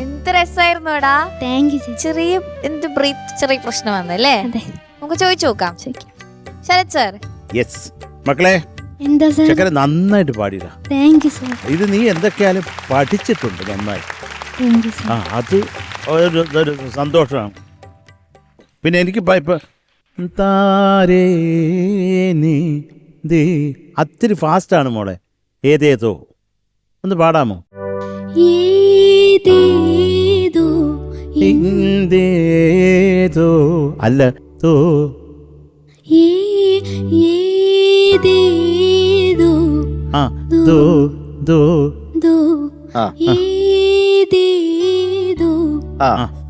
എന്ത് രസമായിരുന്നോടാ. Thank you. ചെറിയ എന്ത് ചെറിയ പ്രശ്നം വന്നല്ലേ? നമുക്ക് ചോദിച്ചു നോക്കാം. ശരത് സാർ. യെസ് മക്കളെ, എന്താ സാർ? ചക്കര നന്നായിട്ട് പാടിയില്ല. Thank you sir. ഇത് നീ എന്തൊക്കെയാലും പഠിച്ചിട്ടുണ്ട് നന്നായി. Thank you sir. അത് ഒരു സന്തോഷമാണ്. പിന്നെ എനിക്ക് ഇപ്പൊ താരേ നീ ദേ അത്തിരി ഫാസ്റ്റാണ് മോളെ. ഏതേതോ ഒന്ന് പാടാമോ? ഏതേതോ ഇന്ദേതോ അല്ല തോ ഏതേതോ ആ ദോ ദോ ദോ ഏതേതോ.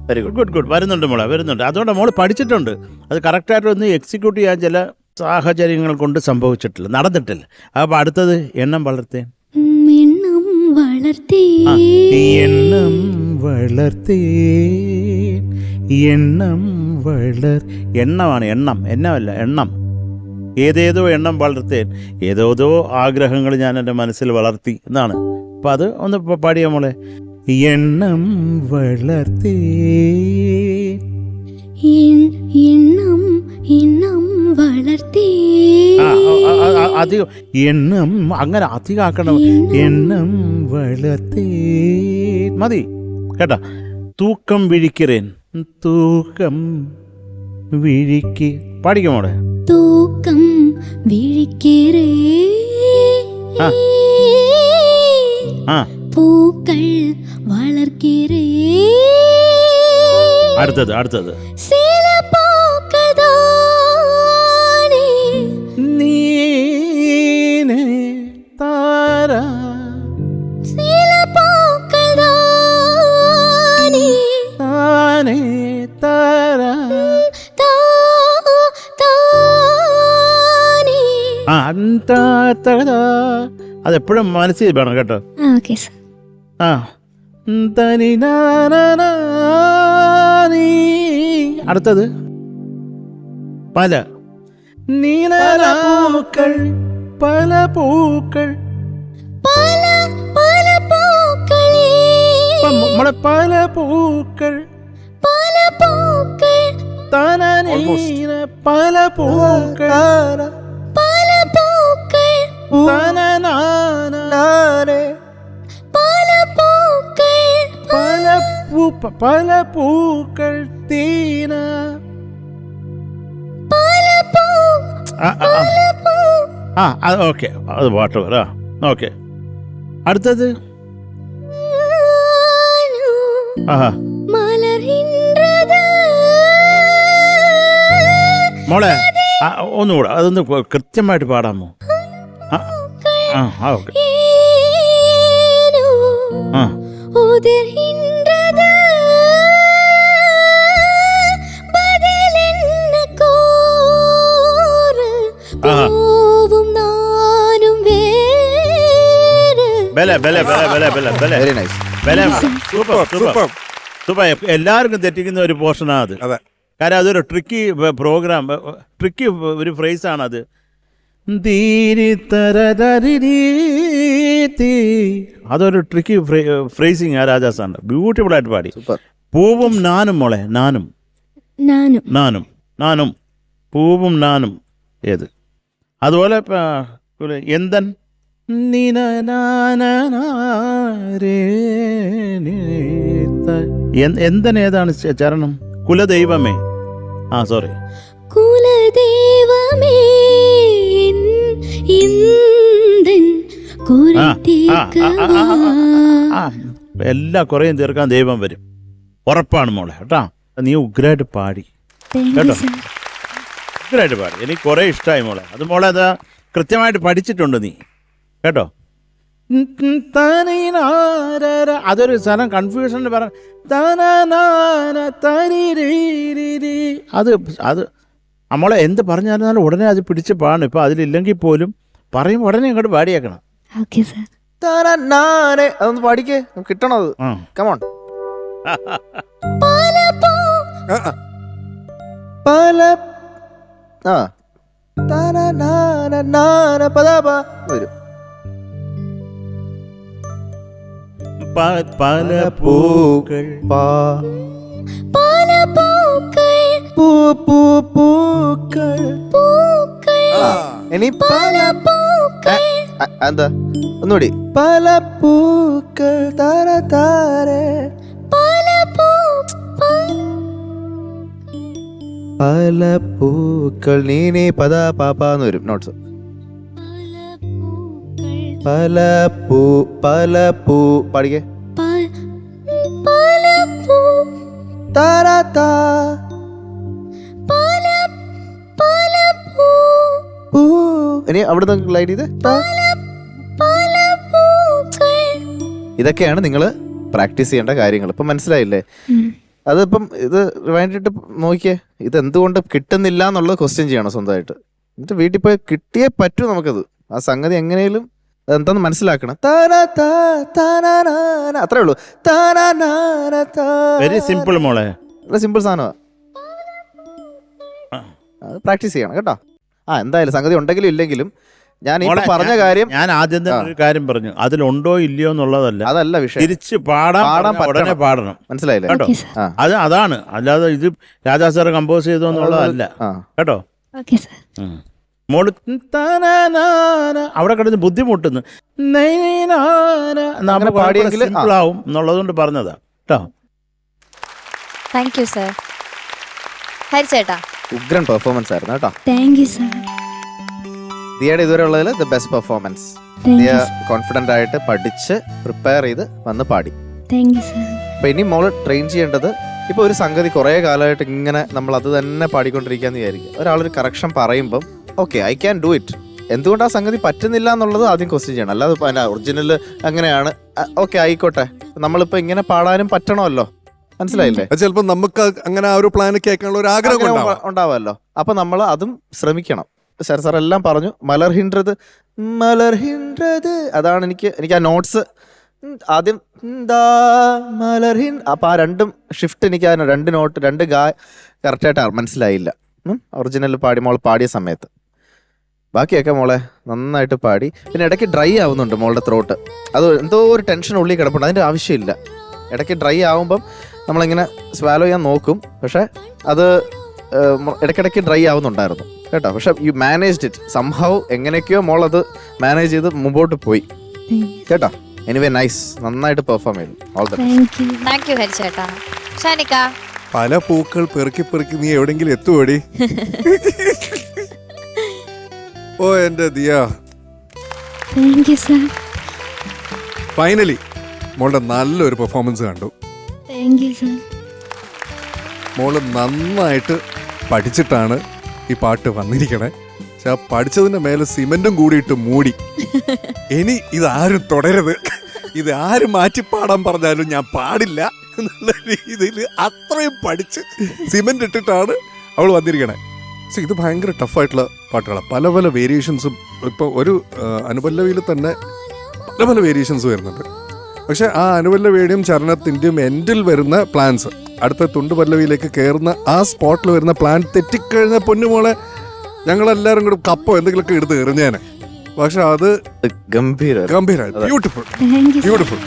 Very good good good. വരുന്നുണ്ട് മോളെ, വരുന്നുണ്ട്. അതുകൊണ്ട് മോള് പഠിച്ചിട്ടുണ്ട്. അത് കറക്റ്റായിട്ടൊന്ന് എക്സിക്യൂട്ട് ചെയ്യാൻ ചില സാഹചര്യങ്ങൾ കൊണ്ട് സംഭവിച്ചിട്ടില്ല, നടന്നിട്ടില്ല. അപ്പോൾ അടുത്തത് എണ്ണം വളർത്തേ. എണ്ണം വളർത്തേ. എണ്ണം വളർത്തേ. എണ്ണം എണ്ണമാണ്, എണ്ണം എണ്ണമല്ല, എണ്ണം. ഏതേതോ എണ്ണം വളർത്തേൻ, ഏതേതോ ആഗ്രഹങ്ങൾ ഞാൻ എൻ്റെ മനസ്സിൽ വളർത്തി എന്നാണ്. അപ്പം അത് ഒന്ന് പാടിയ മോളെ. എണ്ണം വളർത്തേ. എണ്ണം വളർത്തേ. അധികം എണ്ണം അങ്ങനെ അധികമാക്കണം. എണ്ണം വളർത്തേ മതി കേട്ടാ. തൂക്കം വിഴിக்கிறേൻ. തൂക്കം വിഴിക്ക് പാടിക്കും മോളെ. തൂക്കം വിഴിக்கிறേ. പൂക്കൾ വളർக்கிறേ. അടുത്തത് சில பூக்கள் தானே നീനേ താരാ. சில பூக்கள் தானே താനേ താരാ. താനേ. അതെപ്പോഴും മനസ്സിൽ വേണം കേട്ടോ. Okay sir. ആ അടുത്തത് പല നീലൂക്കൾ. പല പൂക്കൾ. പല പല പൂക്കളേ. നമ്മളെ പല പൂക്കൾ. പല പൂക്കൾ. തനനീന പല പൂക്കൾ. പല പൂക്കൾ. തനനാനേ പല പൂക്കൾ. പല പൂക്കൾ. തീന പല പൂ. ഓക്കെ, അത് പാട്ട് പറ. ഓക്കെ, അടുത്തത് മലർഹിൻறது. മോളെ ഒന്നുകൂടെ അതൊന്ന് കൃത്യമായിട്ട് പാടാമോ? ഓക്കെ. ഉദർഹിൻறது ബദലെന്ന കോര് പോവും നാനും വേര്. Very nice. സൂപ്പർ. എല്ലാവർക്കും തെറ്റിക്കുന്ന ഒരു പോർഷനാണ് അത്. കാരണം അതൊരു ട്രിക്കി പ്രോഗ്രാം, ട്രിക്കി ഒരു ഫ്രേസാണത്. അതൊരു ട്രിക്കി ഫ്രേസിങ് ആ രാജാസാണ്. ബ്യൂട്ടിഫുൾ ആയിട്ട് പാടി. പൂവും നാനും മോളെ. നാനും പൂവും നാനും ഏത്? അതുപോലെ എന്തൻ എന്തൻ ഏതാണ് ചരണം? കുലദൈവമേ. സോറി, കുലദൈവമേ. എല്ലാ കുറേയും തീർക്കാൻ ദൈവം വരും, ഉറപ്പാണ് മോളെ കേട്ടാ. നീ ഉഗ്രായിട്ട് പാടി കേട്ടോ, ഉഗ്രായിട്ട് പാടി. എനിക്ക് കുറേ ഇഷ്ടമായി മോളെ. അത് മോളെ അത് കൃത്യമായിട്ട് പഠിച്ചിട്ടുണ്ട് നീ കേട്ടോ. അതൊരു സ്ഥലം കൺഫ്യൂഷൻ പറ. അത് നമ്മളെ എന്ത് പറഞ്ഞാലും ഉടനെ അത് പിടിച്ച് പാടണം. ഇപ്പം അതിലില്ലെങ്കിൽ പോലും പറയും ഉടനെ ഇങ്ങോട്ട് പാടിയേക്കണം. അതൊന്ന് പാടിക്കേ, കിട്ടണത്. കമോൺ. പല വരും. പല പൂക്കൾ പല പൂക്കൾ പൂക്കൾ ഇനി പല പൂക്കൾ എന്താ ഒന്നുകൂടി പല പൂക്കൾ താര താരേ പല പല പൂക്കൾ നീ പദ പാപ്പാന്ന് വരും നോട്ട്സ് പല പൂ പാടിക്കേ പല പൂ താര താ പല പൂ പൂ ഇനി അവിടെ ലൈറ്റ് ചെയ്ത് പല പൂക്കൾ. ഇതൊക്കെയാണ് നിങ്ങൾ പ്രാക്ടീസ് ചെയ്യേണ്ട കാര്യങ്ങൾ ഇപ്പം മനസ്സിലായില്ലേ? അതിപ്പം ഇത് വേണ്ടിയിട്ട് നോക്കിയേ, ഇത് എന്തുകൊണ്ട് കിട്ടുന്നില്ല എന്നുള്ളത് ക്വസ്റ്റ്യൻ ചെയ്യണം സ്വന്തമായിട്ട്. എന്നിട്ട് വീട്ടിൽ പോയി കിട്ടിയേ പറ്റൂ നമുക്കത്. ആ സംഗതി എങ്ങനെയും അതെന്താന്ന് മനസ്സിലാക്കണം. അത്രേ ഉള്ളൂ. വെരി സിമ്പിൾ മോളെ, സിമ്പിൾ സാധനമാണ്. അത് പ്രാക്ടീസ് ചെയ്യണം കേട്ടോ. എന്തായാലും സംഗതി ഉണ്ടെങ്കിലും ഇല്ലെങ്കിലും ഞാൻ ഈ പറഞ്ഞ കാര്യം, ഞാൻ ആദ്യം തന്നെ ഒരു കാര്യം പറഞ്ഞു, അതിലുണ്ടോ ഇല്ലയോ എന്നുള്ളതല്ല, അതല്ല വിഷയം. തിരിച്ച് പാടാൻ ഉടനെ പാടണം. മനസ്സിലായില്ലേ കേട്ടോ? അതാണ്, അല്ലാതെ ഇത് രാജാ സാർ കമ്പോസ് ചെയ്തോ എന്നുള്ളതല്ല കേട്ടോ. മോള് അവിടെ കിടന്ന് ബുദ്ധിമുട്ടുന്നു സിമ്പിൾ ആവും എന്നുള്ളതുകൊണ്ട് പറഞ്ഞതാ കേട്ടോ. Thank you sir. ഹരിച്ചേട്ടാ ഉഗ്രൻ പെർഫോമൻസ് ആയിരുന്നു കേട്ടോ. Thank you sir. ദിയയുടെ ഇതുവരെ ഉള്ളതിൽ the best performance. Diya confident ആയിട്ട് പഠിച്ച് പ്രിപ്പയർ ചെയ്ത് വന്ന് പാടി. Thank you sir. അപ്പൊ ഇനി മോള് ട്രെയിൻ ചെയ്യേണ്ടത്, ഇപ്പൊ ഒരു സംഗതി കുറെ കാലമായിട്ട് ഇങ്ങനെ നമ്മൾ അത് തന്നെ പാടിക്കൊണ്ടിരിക്കാന്ന് വിചാരിക്കും. ഒരാളൊരു കറക്ഷൻ പറയുമ്പം okay I can do it, എന്തുകൊണ്ട് ആ സംഗതി പറ്റുന്നില്ല എന്നുള്ളത് ആദ്യം ക്വസ്റ്റ്യൻ ചെയ്യണം. അല്ലാതെ ഒറിജിനൽ അങ്ങനെയാണ് ഓക്കെ ആയിക്കോട്ടെ, നമ്മളിപ്പോ ഇങ്ങനെ പാടാനും പറ്റണമല്ലോ. മനസ്സിലായില്ലേ? ചിലപ്പോ നമുക്ക് അങ്ങനെ ആ ഒരു പ്ലാൻ കേൾക്കാനുള്ള ഒരു ആഗ്രഹം ഉണ്ടാവുമല്ലോ. അപ്പൊ നമ്മൾ അതും ശ്രമിക്കണം. സാർ എല്ലാം പറഞ്ഞു. മലർഹിൻഡ്രത് അതാണ് എനിക്ക് ആ നോട്ട്സ് ആദ്യം മലർഹിൻ, അപ്പൊ ആ രണ്ടും ഷിഫ്റ്റ് എനിക്ക് ആ രണ്ട് നോട്ട് രണ്ട് കറക്റ്റായിട്ട് മനസ്സിലായില്ല. ഒറിജിനൽ മോൾ പാടിയ സമയത്ത് ബാക്കിയൊക്കെ മോളെ നന്നായിട്ട് പാടി. പിന്നെ ഇടയ്ക്ക് ഡ്രൈ ആവുന്നുണ്ട് മോളുടെ ത്രോട്ട്. അത് എന്തോ ഒരു ടെൻഷൻ ഉള്ളിൽ കിടപ്പുണ്ട്, അതിൻ്റെ ആവശ്യമില്ല. ഇടയ്ക്ക് ഡ്രൈ ആവുമ്പം നമ്മളിങ്ങനെ സ്വാലോ ചെയ്യാൻ നോക്കും, പക്ഷെ അത് ഇടയ്ക്കിടയ്ക്ക് ഡ്രൈ ആവുന്നുണ്ടായിരുന്നു കേട്ടോ. പക്ഷെ യു മാനേജ്ഡ് ഇറ്റ് സംഹൗ. എങ്ങനെയൊക്കെയോ മോൾ അത് മാനേജ് ചെയ്ത് മുമ്പോട്ട് പോയി കേട്ടോ. എനിവേ നൈസ്, നന്നായിട്ട് പെർഫോം ചെയ്തു. All the best. Thank you ഹരിച്ചേട്ടാ. ഷാനിക്ക പല പൂക്കൾ പെറുക്കി പെറുക്കി നീ എവിടെങ്കിലും എത്തുവോടി? ഓ എന്റെ Diya, thank you sir. Finally മോളുടെ നല്ലൊരു പെർഫോമൻസ് കണ്ടു. Thank you sir. മോള് നന്നായിട്ട് പഠിച്ചിട്ടാണ് ഈ പാട്ട് വന്നിരിക്കണേ. പക്ഷെ ആ പഠിച്ചതിന്റെ മേലെ സിമെന്റും കൂടിയിട്ട് മൂടി. ഇനി ഇതാരും തുടരുത്, ഇത് ആരും മാറ്റി പാടാൻ പറഞ്ഞാലും ഞാൻ പാടില്ല എന്നുള്ള രീതിയിൽ അത്രയും പഠിച്ച് സിമെന്റ് ഇട്ടിട്ടാണ് അവൾ വന്നിരിക്കണേ. പക്ഷെ ഇത് ഭയങ്കര ടഫായിട്ടുള്ള പാട്ടുകളാണ്. പല പല വേരിയേഷൻസും ഇപ്പോൾ ഒരു അനുപല്ലവിയിൽ തന്നെ പല പല വേരിയേഷൻസ് വരുന്നുണ്ട്. പക്ഷെ ആ അനുപല്ലവിയുടെയും ചരണത്തിൻ്റെയും എൻഡിൽ വരുന്ന പ്ലാൻസ് അടുത്ത തുണ്ടുപല്ലവിയിലേക്ക് കയറുന്ന ആ സ്പോട്ടിൽ വരുന്ന പ്ലാൻ തെറ്റിക്കഴിഞ്ഞ പൊന്നുമോളെ ഞങ്ങളെല്ലാവരും കൂടെ കപ്പോ എന്തെങ്കിലുമൊക്കെ എടുത്ത് എറിഞ്ഞേനെ. പക്ഷെ അത് ഗംഭീരമായി, ബ്യൂട്ടിഫുൾ ബ്യൂട്ടിഫുൾ.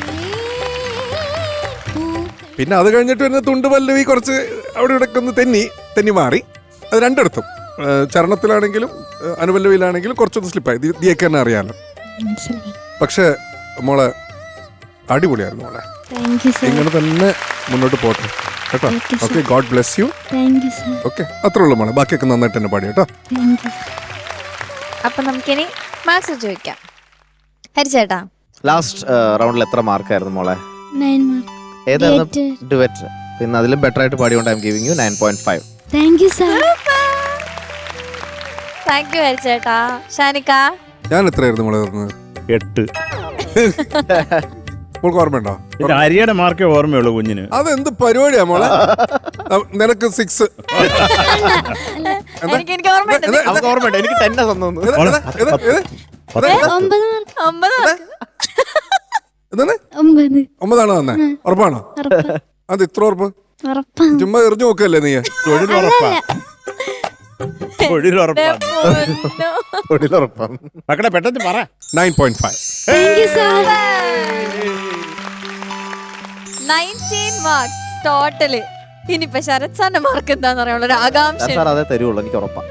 പിന്നെ അത് കഴിഞ്ഞിട്ട് വരുന്ന തുണ്ടുപല്ലവി കുറച്ച് അവിടെ ഇവിടെയൊക്കെ ഒന്ന് തെന്നി മാറി. അത് രണ്ടിടത്തും ചരണത്തിലാണെങ്കിലും അനുപല്ലവിയിലാണെങ്കിലും കുറച്ചൊന്ന് സ്ലിപ്പായി. ദിയൊക്കെ തന്നെ അറിയാലോ. പക്ഷെ മോളെ അടിപൊളിയായിരുന്നു മോളെ. ഇങ്ങനെ തന്നെ മുന്നോട്ട് പോട്ടെ കേട്ടോ. Okay, God bless you. Okay, അത്രേ ഉള്ളൂ മോളെ. ബാക്കിയൊക്കെ നന്നായിട്ട് തന്നെ പാടി കേട്ടോ. അപ്പൊ നമുക്കിനി മാർക്സ് ചോദിക്കാം. ഹരിച്ചേട്ടാ ലാസ്റ്റ് റൗണ്ടിൽ എത്ര മാർക്കായിരുന്നു മോളെ? 9 മാർക്ക്. ഏതായിരുന്നു? ഡുവറ്റ്. പിന്നെ അതിലും ബെറ്റർ ആയിട്ട് പാടിയോണ്ട് I am giving you 9.5. Thank you sir. Thank you ഹരിച്ചേട്ടാ. ഷാനിക്ക ഞാൻ എത്രയായിരുന്നു മോളെ പറഞ്ഞത്? 8. മോൾക്ക് ഓർമ്മയുണ്ടോ? ഹരിയുടെ മാർക്കേ ഓർമ്മയുള്ളൂ കുഞ്ഞിന്. അതെന്ത് പരിപാടിയാ മോളെ? നിനക്ക് 6. എനിക്ക് ഓർമ്മയുണ്ട്. അവർക്ക് ഓർമ്മയുണ്ട്, എനിക്ക് 10 തന്നു. 9 മാർക്ക്. 9 തന്നെ? ഉറപ്പാണോ? അത് ഇത്ര ഉറപ്പ്? ചുമ്മാ എറിഞ്ഞു നോക്കല്ലേ നീ? മക്കളെ പെട്ടെന്ന് പറ. 9.5. Thank you sir. 19 marks total. ഇനിയിപ്പൊ ശരത് സാറിന്റെ മാർക്ക് എന്താന്ന് പറയാനുള്ള ഒരു ആകാംക്ഷ. സാർ അതേ തരുള്ളൂ, എനിക്ക് ഉറപ്പാണ്.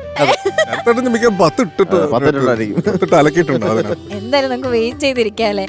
മിക്ക 10 ഇട്ടിട്ട് 10 ഇട്ടിട്ടായിരിക്കും. 10 ഇട്ട് അലക്കിയിട്ടുണ്ട് അതിനകത്ത്. എന്തായാലും നമുക്ക് വെയിറ്റ് ചെയ്തിരിക്കാല്ലേ.